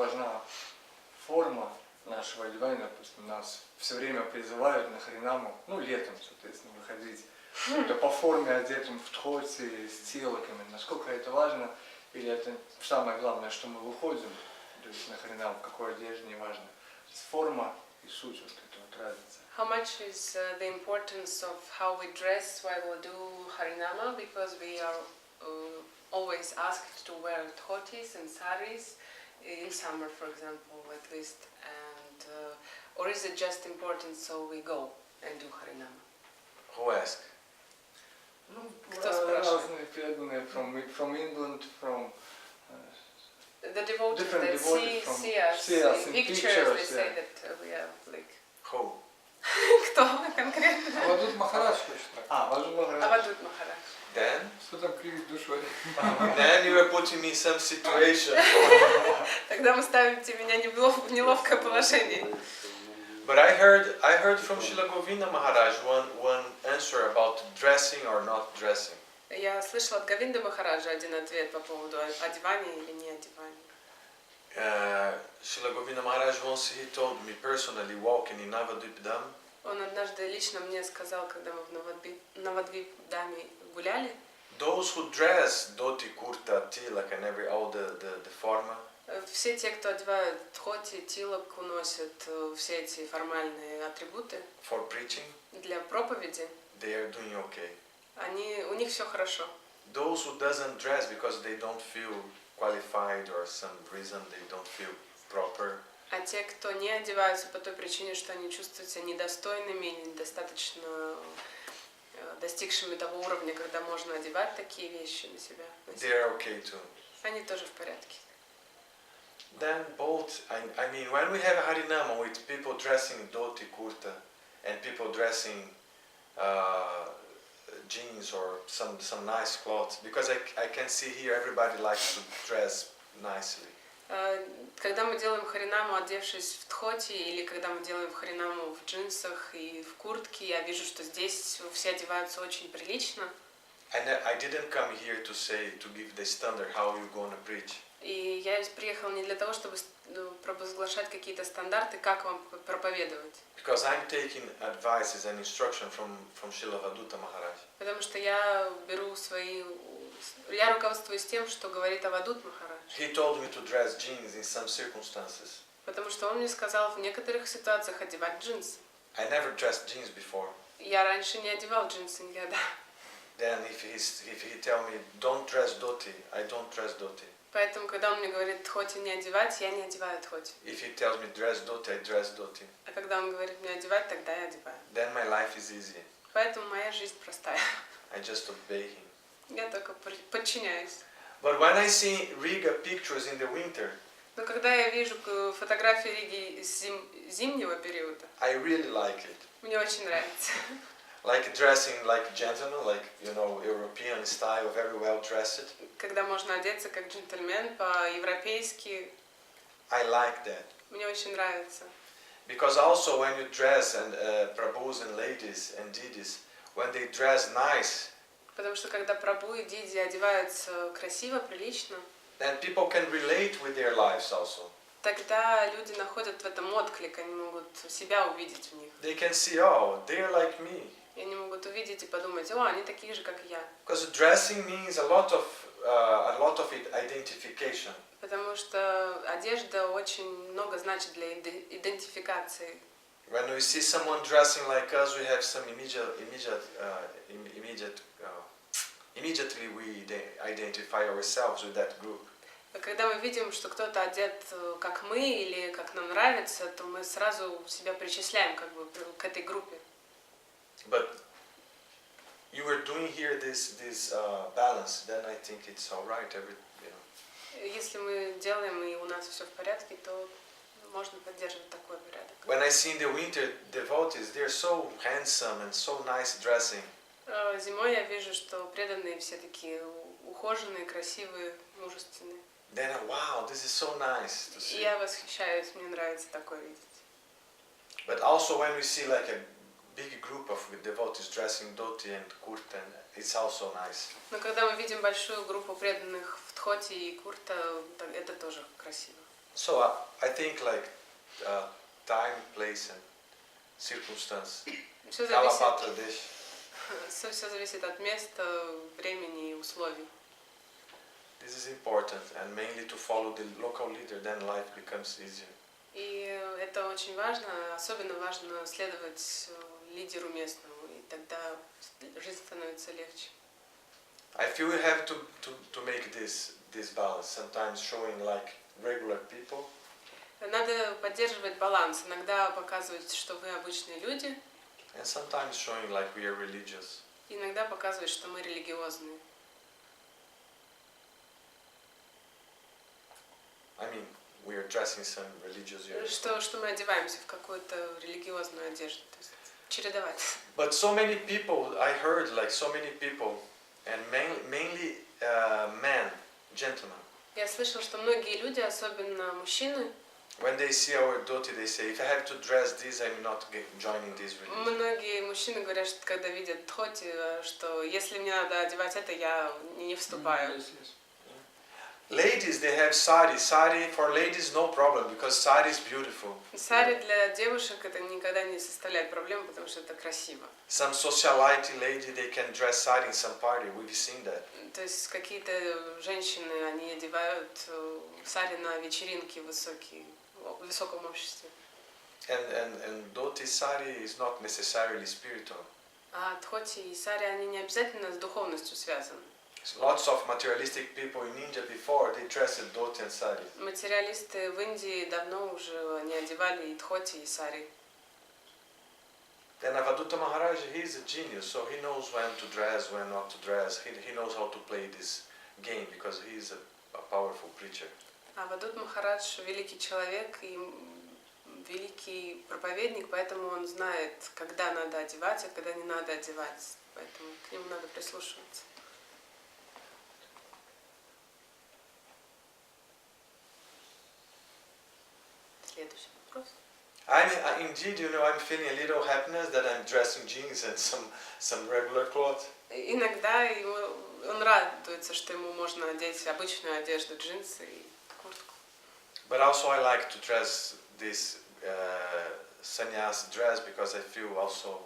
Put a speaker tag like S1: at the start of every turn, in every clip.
S1: важна форма нашего одевания. Допустим, нас все время призывают на харинаму, ну летом, соответственно, выходить как-то по форме одетым в тхоти, с тилоками. Насколько это важно, или это самое главное, что мы выходим, то есть на харинаму, в какой одежде, не важно. Форма и суть, вот эта вот разница.
S2: How much is the importance of how we dress while we do Harinama, because we are always asked to wear dhotis and saris in summer, for example, at least, and or is it just important so we go and do Harinama?
S3: Who asked?
S1: Ну, разные преданные from England, from
S2: the devotees
S1: different
S2: that
S1: devotees
S2: see us in pictures, they say that we are like.
S3: Who?
S2: Кто конкретно?
S4: Авадут Махарадж точно.
S1: Авадут Махарадж.
S2: Авадут Махарадж.
S3: Then?
S4: Что там кривит душой?
S3: Then you are putting me in some situation.
S2: Тогда вы ставите меня в неловкое положение.
S3: But I heard from Srila Govinda Maharaj one answer about dressing or not dressing.
S2: Я слышала от Говинды Махараджа один ответ по поводу одевания или не одевания.
S3: Srila Govinda Maharaj once he told me personally walking in Navadvip Dham.
S2: Он однажды лично мне сказал, когда мы в Навадвип Даме гуляли.
S3: Those who dress dhoti, kurta, tilak and all the forma.
S2: Все те, кто одевают дхоти, тилак, уносят все эти формальные атрибуты.
S3: For preaching.
S2: Для проповеди.
S3: They are doing okay.
S2: У них все хорошо.
S3: Those who doesn't dress because they don't feel qualified or some reason they don't feel proper.
S2: А те, кто не одеваются по той причине, что они чувствуют себя недостойными, недостаточно достигшими того уровня, когда можно одевать такие вещи на себя.
S3: They are okay too.
S2: Они тоже в порядке.
S3: Then both, I mean, when we have Harinama with people dressing dhoti, kurta, and people dressing jeans or some nice clothes, because I can see here everybody likes to dress nicely.
S2: Когда мы делаем харинаму, одевшись в дхоти, или когда мы делаем харинаму в джинсах и в куртке, я вижу, что здесь все одеваются очень прилично.
S3: And I didn't come here to give the standard how you gonna preach.
S2: И я приехала не для того, чтобы провозглашать какие-то стандарты, как вам проповедовать.
S3: Because I'm taking advices and instruction from Srila Avadhuta Maharaj.
S2: Потому что я руководствуюсь тем, что говорит Авадут Махарадж.
S3: He told me to dress jeans in some circumstances.
S2: Потому что он мне сказал в некоторых ситуациях одевать джинсы.
S3: I never dressed jeans before.
S2: Я раньше не одевал джинсы никогда.
S3: Then if he tell me don't dress dhoti, I don't dress dhoti.
S2: Поэтому, когда он мне говорит дхоти не одевать, я не одеваю дхоти.
S3: If he tells me dress dhoti, I dress dhoti.
S2: А когда он говорит мне одевать, тогда я одеваю.
S3: Then my life is easy.
S2: Поэтому моя жизнь простая.
S3: I just obey him.
S2: Я только подчиняюсь.
S3: But when I see Riga pictures in the winter,
S2: но когда я вижу фотографии Риги из зимнего периода,
S3: I really like it.
S2: Мне очень нравится.
S3: Like dressing like a gentleman, like European style, very well dressed.
S2: Когда можно одеться как джентльмен по-европейски.
S3: I like that.
S2: Мне очень нравится.
S3: Because also when you dress and prabhus and ladies and didis, when they dress nice.
S2: Потому что когда прабху и диди одеваются красиво, прилично.
S3: Then people can relate with their lives also.
S2: Тогда люди находят в этом отклик, они могут себя увидеть в них.
S3: They can see, oh, they're like me.
S2: И они могут увидеть и подумать, о, они такие же, как и я.
S3: Because dressing means a lot of identification.
S2: Потому что одежда очень много значит для идентификации.
S3: When we see someone dressing like us, we have some immediately we identify ourselves with that group.
S2: Когда мы видим, что кто-то одет как мы или как нам нравится, то мы сразу себя причисляем как бы к этой группе.
S3: But you were doing here this balance, then I think it's all right.
S2: Если мы делаем и у нас все в порядке, то можно поддерживать такой порядок.
S3: When I see in the winter devotees, they're so handsome and so nice dressing.
S2: Зимой я вижу, что преданные все такие ухоженные, красивые, мужественные.
S3: Then wow, this is so nice to see.
S2: И я восхищаюсь, мне нравится такое видеть.
S3: But also when we see like a big group of devotees dressing dhoti and kurta, it's also nice.
S2: Но когда мы видим большую группу преданных в дхоти и курта, это тоже красиво.
S3: So I think like time, place and circumstance.
S2: Все
S3: Kala
S2: зависит,
S3: Patra Desh.
S2: все зависит от места, времени и условий.
S3: This is important and mainly to follow the local leader, then life becomes easier.
S2: И это очень важно, особенно важно следовать лидеру местному, и тогда жизнь становится легче.
S3: I feel we have to make this balance, sometimes showing like regular people,
S2: Надо поддерживать баланс, иногда показывать, что вы обычные люди,
S3: and sometimes showing like we are religious.
S2: иногда показывать, что мы религиозные.
S3: I mean, we are dressing some religious uniform.
S2: Что мы одеваемся в какую-то религиозную одежду, то есть чередовать.
S3: But so many people, I heard like so many people, and mainly men, gentlemen,
S2: Я слышала, что многие люди, особенно мужчины,
S3: when they see our dhoti, they say, if I have to dress this, I'm not joining this religion.
S2: многие мужчины говорят, что когда видят дхоти, что если мне надо одевать это, я не вступаю.
S3: Ladies, they have sari. Sari for ladies, no problem, because sari is beautiful.
S2: Сари для девушек это никогда не составляет проблем, потому что это красиво.
S3: Some socialite lady, they can dress sari in some party. We've seen that.
S2: То есть какие-то женщины, они одевают сари на вечеринки высокие, в высоком обществе.
S3: And dhoti sari is not necessarily spiritual.
S2: А дхоти и сари, они не обязательно с духовностью связаны.
S3: Lots of materialistic people in India before, they dressed in dhoti and sari.
S2: Материалисты в Индии давно уже не одевали и дхоти, и сари.
S3: Then Avadutta Maharaj, he is a genius, so he knows when to dress, when not to dress. He knows how to play this game because he is a powerful preacher.
S2: А Авадут Махарадж великий человек и великий проповедник, поэтому он знает, когда надо одевать, а когда не надо одевать. Поэтому к нему надо прислушиваться. Следующий вопрос.
S3: Indeed, I'm feeling a little happiness that I'm dressing jeans and some regular clothes.
S2: Иногда он радуется, что ему можно одеть обычную одежду, джинсы и куртку.
S3: But also I like to dress this sannyas dress because I feel also.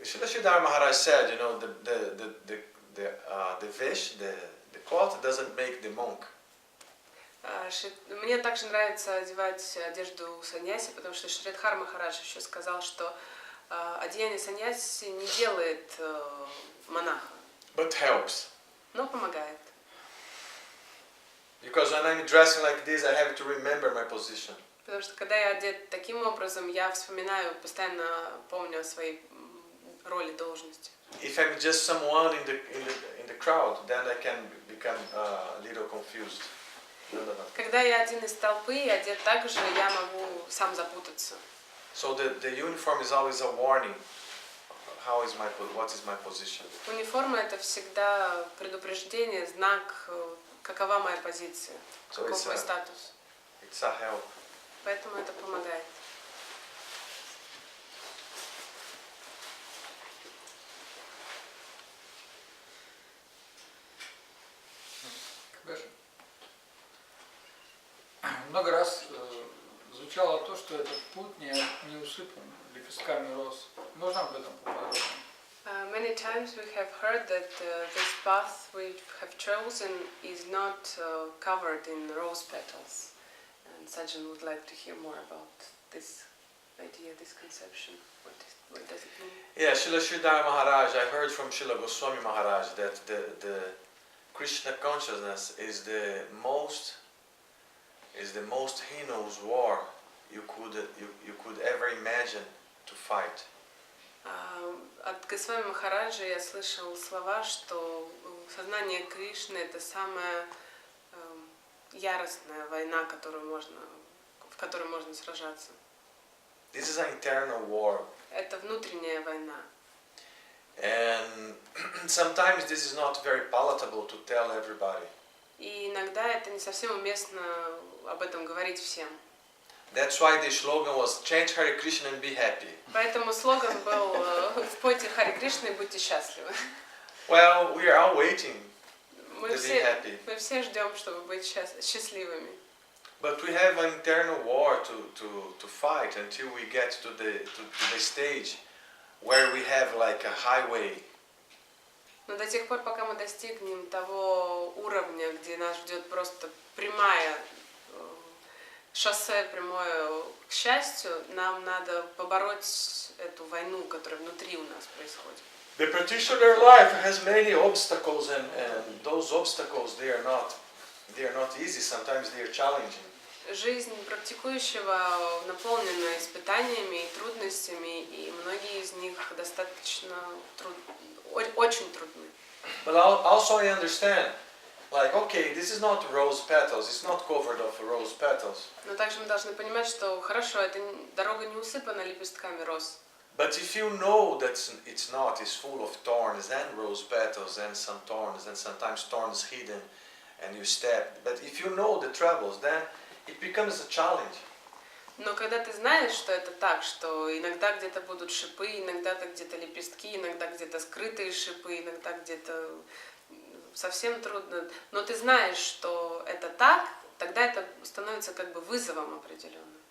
S3: Srila Maharaj said, the vesh, the cloth doesn't make the monk.
S2: Мне также нравится одевать одежду саньяси, потому что Шридхар Махарадж еще сказал, что одеяние саньяси не делает монаха,
S3: But helps.
S2: но помогает.
S3: Because when I'm dressing like this, I have to remember my position.
S2: Потому что когда я одет таким образом, я вспоминаю, постоянно помню о своей роли, должности.
S3: If I'm just someone in the crowd, then I can become a little confused.
S2: Когда я один из толпы и одет так же, я могу сам запутаться.
S3: So the uniform is always a warning. What is my position?
S2: Униформа это всегда предупреждение, знак, какова моя позиция, каков мой статус.
S3: It's a help.
S2: Поэтому это помогает.
S4: Много раз звучало то, что этот путь не усыпан лепестками роз. Можно об этом поподробнее?
S2: Many times we have heard that this path we have chosen is not covered in rose petals. And Sajjan would like to hear more about this idea, this conception. What does it mean?
S3: Yeah, Srila Sridhar Maharaj, I heard from Srila Goswami Maharaj that the Krishna consciousness is the most heinous war you could ever imagine to fight.
S2: От Госвами Махараджа я слышал слова, что сознание Кришны это самая яростная война, в которой можно сражаться.
S3: This is an internal war.
S2: Это внутренняя война.
S3: And sometimes this is not very palatable to tell everybody.
S2: И иногда это не совсем уместно об этом говорить всем.
S3: That's why the slogan was chant Hare Krishna and be happy.
S2: Поэтому слоган был «Впойте Харе Кришна и будьте счастливы».
S3: Well, we are all waiting.
S2: Мы
S3: to be happy.
S2: все ждем, чтобы быть счастливыми.
S3: But we have an internal war to fight until we get to the stage where we have like a highway.
S2: Но до тех пор, пока мы достигнем того уровня, где нас ждет просто прямая шоссе, прямое к счастью, нам надо побороть эту войну, которая внутри у нас происходит.
S3: The practitioner life has many obstacles, and those obstacles they are not easy. Sometimes they are challenging.
S2: Жизнь практикующего наполнена испытаниями и трудностями, и многие из них достаточно очень трудны.
S3: But also I understand, like, okay, this is not rose petals. It's not covered of rose petals.
S2: Но также мы должны понимать, что хорошо, эта дорога не усыпана лепестками роз.
S3: But if you know that it's not, it's full of thorns and rose petals and some thorns and sometimes thorns hidden, and you step. But if you know the troubles, then it becomes a challenge.
S2: Но когда ты знаешь, что это так, что иногда где-то будут шипы, иногда где-то лепестки, иногда где-то скрытые шипы, иногда где-то совсем трудно, но ты знаешь, что это так, тогда это становится как бы вызовом определенным.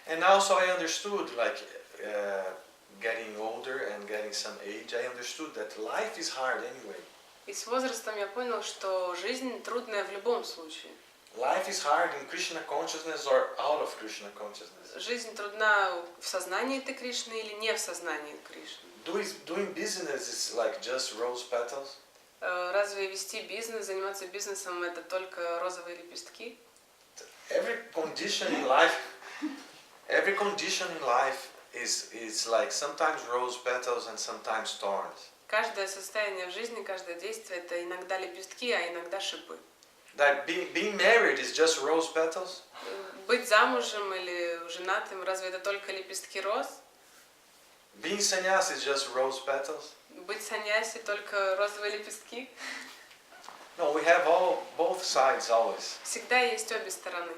S3: And also I understood, like, getting older and getting some age, I understood that life is hard anyway.
S2: И с возрастом я понял, что жизнь трудная в любом случае.
S3: Life is hard in Krishna consciousness or out of Krishna consciousness.
S2: Жизнь трудна в сознании ты Кришны или не в сознании Кришны.
S3: Doing business is like just rose petals.
S2: Разве вести бизнес, заниматься бизнесом это только розовые лепестки?
S3: Every condition in life is like sometimes rose petals and sometimes thorns.
S2: Каждое состояние в жизни, каждое действие это иногда лепестки, а иногда шипы.
S3: That being married is just rose petals?
S2: Быть замужем или женатым, разве это только лепестки роз?
S3: Being sannyas is just rose petals?
S2: Быть саньяси только розовые лепестки?
S3: No, we have both sides always.
S2: Всегда есть обе стороны.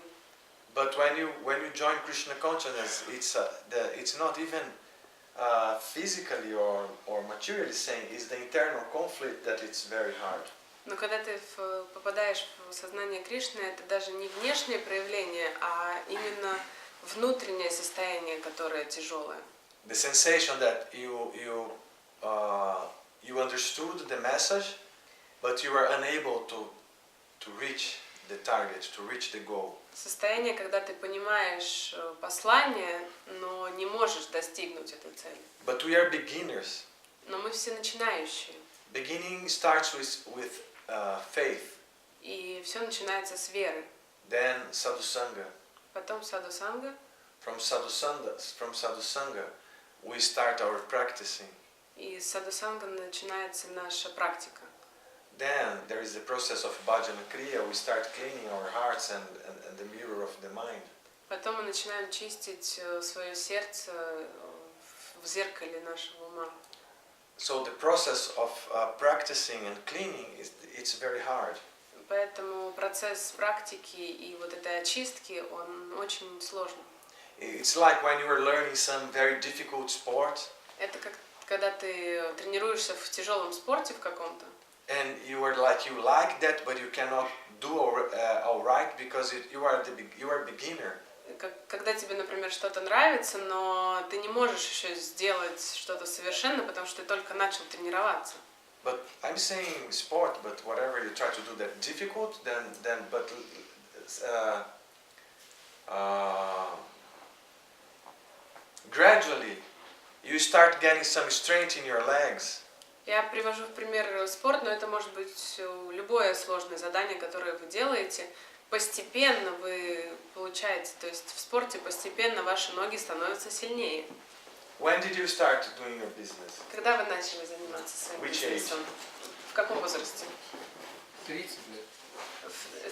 S3: But when you join Krishna consciousness, it's not even physically or materially saying, it's the internal conflict that it's very hard.
S2: Но когда ты попадаешь в сознание Кришны, это даже не внешнее проявление, а именно внутреннее состояние, которое тяжелое.
S3: The sensation that you understood the message, but you were unable to reach the target, to reach the goal.
S2: Состояние, когда ты понимаешь послание, но не можешь достигнуть этой цели.
S3: But we are beginners.
S2: Но мы все начинающие.
S3: Beginning starts with faith.
S2: И все начинается с веры.
S3: Then sadhusanga.
S2: Потом садхусанга.
S3: From sadhusanga, we start our practicing.
S2: И с садхусанга начинается наша практика.
S3: Then there is the process of bhajana kriya. We start cleaning our hearts and the mirror of the mind.
S2: Потом мы начинаем чистить свое сердце в зеркале нашего ума.
S3: So the process of practicing and cleaning it's very hard.
S2: Поэтому процесс практики и вот этой очистки, он очень сложный.
S3: It's like when you are learning some very difficult sport.
S2: Это как когда ты тренируешься в тяжелом спорте в каком-то.
S3: And you like that, but you cannot do all right because you are beginner.
S2: Когда тебе, например, что-то нравится, но ты не можешь еще сделать что-то совершенно, потому что ты только начал тренироваться.
S3: But I'm saying sport, but whatever you try to do that difficult, but gradually you start getting some strength in your legs.
S2: Я привожу в пример спорт, но это может быть любое сложное задание, которое вы делаете. Постепенно вы получаете, то есть в спорте постепенно ваши ноги становятся сильнее.
S3: When did you start doing your business?
S2: Когда вы начали заниматься своим
S3: Which
S2: бизнесом? В каком возрасте?
S4: 30 лет.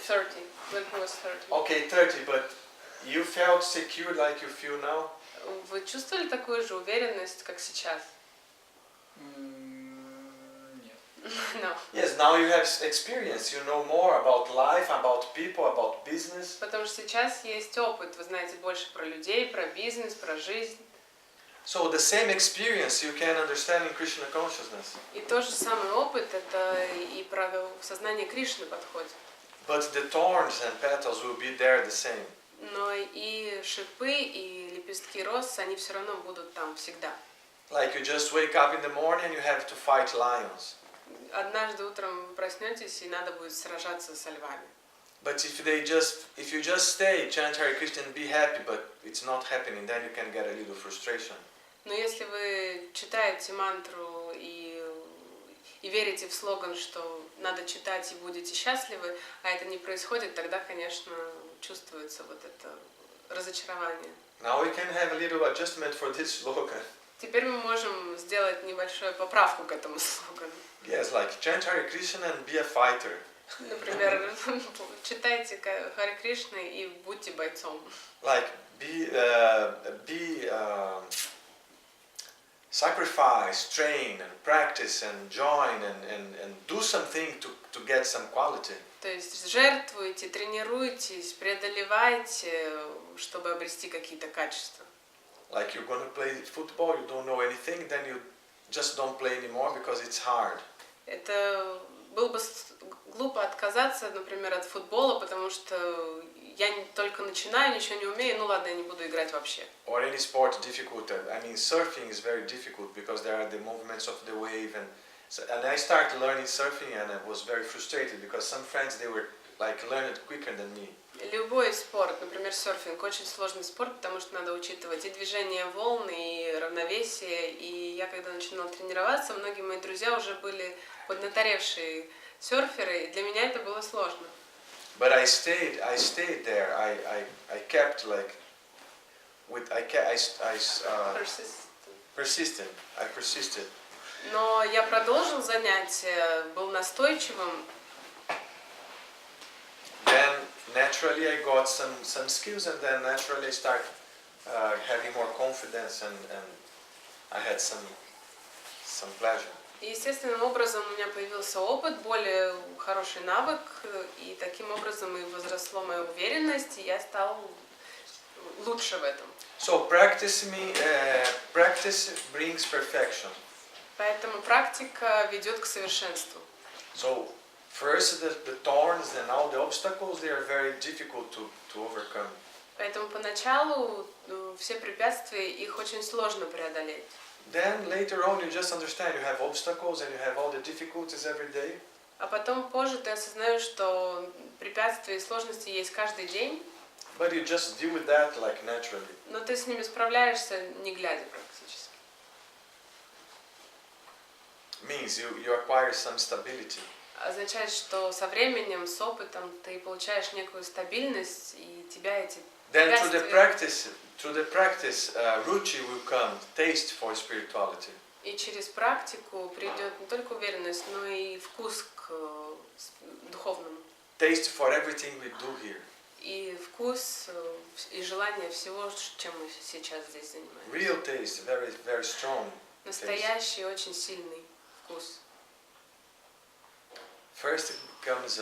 S2: 30. When he was 30.
S3: Okay, 30, but you felt secure like you feel now?
S2: Вы чувствовали такую же уверенность, как сейчас?
S4: Нет.
S2: No.
S3: Yes, now you have experience. You know more about life, about people, about business.
S2: Потому что сейчас есть опыт, вы знаете больше про людей, про бизнес, про жизнь.
S3: So the same experience you can understand in Krishna consciousness.
S2: И тот же самый опыт, это и про сознание Кришны подходит.
S3: But the thorns and petals will be there the same.
S2: Но и шипы, и лепестки роз, они все равно будут там всегда.
S3: Like you just wake up in the morning and you have to fight lions.
S2: Однажды утром вы проснетесь, и надо будет сражаться со львами.
S3: But if you just stay, chant Hare Krishna and be happy, but it's not happening, then you can get a little frustration.
S2: Но если вы читаете мантру и верите в слоган, что надо читать и будете счастливы, а это не происходит, тогда, конечно, чувствуется вот это разочарование.
S3: Now we can have a little adjustment for this slogan.
S2: Теперь мы можем сделать небольшую поправку к этому слогану.
S3: Yes, like chant Hare Krishna and be a fighter.
S2: Например, читайте Харе Кришны и будьте бойцом.
S3: Like sacrifice, train and practice and join and do something to get some quality.
S2: То есть жертвуйте, тренируйтесь, преодолевайте, чтобы обрести какие-то качества.
S3: Like you're going to play football, you don't know anything, then you just don't play anymore because it's hard.
S2: Это было бы глупо отказаться, например, от футбола, потому что я только начинаю, ничего не умею, ну ладно, я не буду играть вообще.
S3: Or any sport difficult. I mean, surfing is very difficult because there are the movements of the wave and I started learning surfing and I was very frustrated because some friends they were like learned quicker than me.
S2: Любой спорт, например, серфинг, очень сложный спорт, потому что надо учитывать и движение волн, и равновесие. И я когда начинала тренироваться, многие мои друзья уже были поднаторевшие серферы, и для меня это было сложно.
S3: But I stayed there. I kept like persistent. I persisted.
S2: Но я продолжил занятия, был настойчивым.
S3: Then naturally I got some skills and then naturally I started having more confidence and I had some pleasure.
S2: И естественным образом у меня появился опыт, более хороший навык, и таким образом и возросла моя уверенность, и я стал лучше в этом.
S3: So practice brings perfection.
S2: Поэтому практика ведет к совершенству.
S3: So first the thorns and all the obstacles they are very difficult to overcome.
S2: Поэтому поначалу все препятствия, их очень сложно преодолеть.
S3: Then later on you just understand you have obstacles and you have all the difficulties every day.
S2: А потом позже ты осознаешь, что препятствия и сложности есть каждый день.
S3: But you just deal with that like naturally.
S2: Но ты с ними справляешься, не глядя практически.
S3: Means you acquire some stability.
S2: Означает, что со временем, с опытом ты получаешь некую стабильность, и тебя эти
S3: Then
S2: препятствия...
S3: through the practice, ruchi will come, taste for spirituality.
S2: И через практику придет не только уверенность, но и вкус к духовному.
S3: Taste for everything we do here.
S2: И вкус, и желание всего, чем мы сейчас здесь занимаемся.
S3: Real taste, very, very strong.
S2: Настоящий, очень сильный вкус.
S3: First it becomes,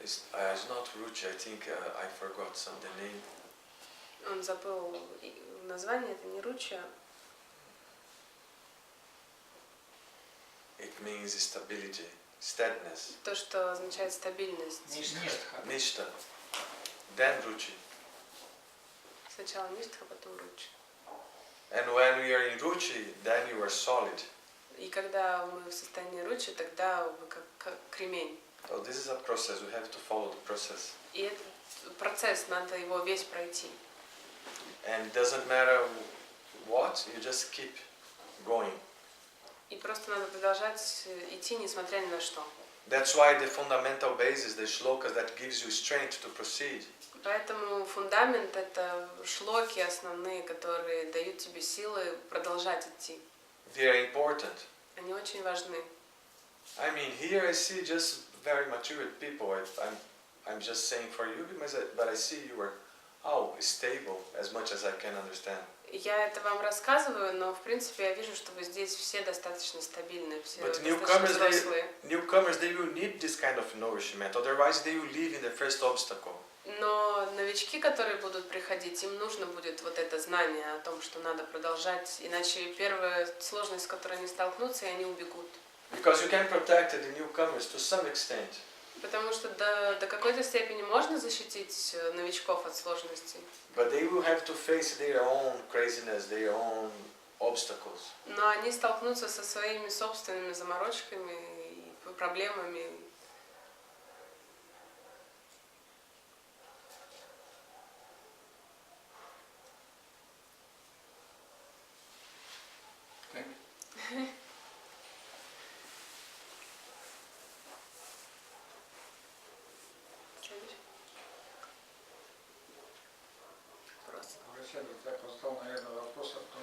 S3: it's not ruchi, I think I forgot the name.
S2: Он забыл название, это не ручья.
S3: It means stability, steadiness.
S2: То, что означает стабильность.
S3: Nishtha. Then ruchi.
S2: Сначала ништха, потом ручья.
S3: And when we are in ruchi, then you are solid.
S2: И когда мы в состоянии ручи, тогда вы как кремень.
S3: So this is a process, we have to follow the process.
S2: И этот процесс, надо его весь пройти.
S3: And it doesn't matter what, you just keep going.
S2: И просто надо продолжать идти, несмотря ни на что.
S3: That's why the fundamental basis, the shlokas, that gives you strength to proceed.
S2: Поэтому фундамент — это шлоки основные, которые дают тебе силы продолжать идти.
S3: Very important.
S2: Они очень важны.
S3: I mean, here I see just very mature people. I'm just saying for you, but I see you are stable as much as I can understand.
S2: Я это вам рассказываю, но в принципе я вижу, что вы здесь все достаточно стабильны, все
S3: But
S2: достаточно взрослые.
S3: newcomers, they will need this kind of nourishment. Otherwise, they will live in the first obstacle.
S2: Но новички, которые будут приходить, им нужно будет вот это знание о том, что надо продолжать, иначе первая сложность, с которой они столкнутся, и они убегут.
S3: Because you can protect the newcomers to some extent.
S2: Потому что до какой-то степени можно защитить новичков от сложностей.
S3: But they will have to face their own craziness, their own obstacles.
S2: Но они столкнутся со своими собственными заморочками и проблемами.
S4: Врача, я задал, наверное, вопрос о том,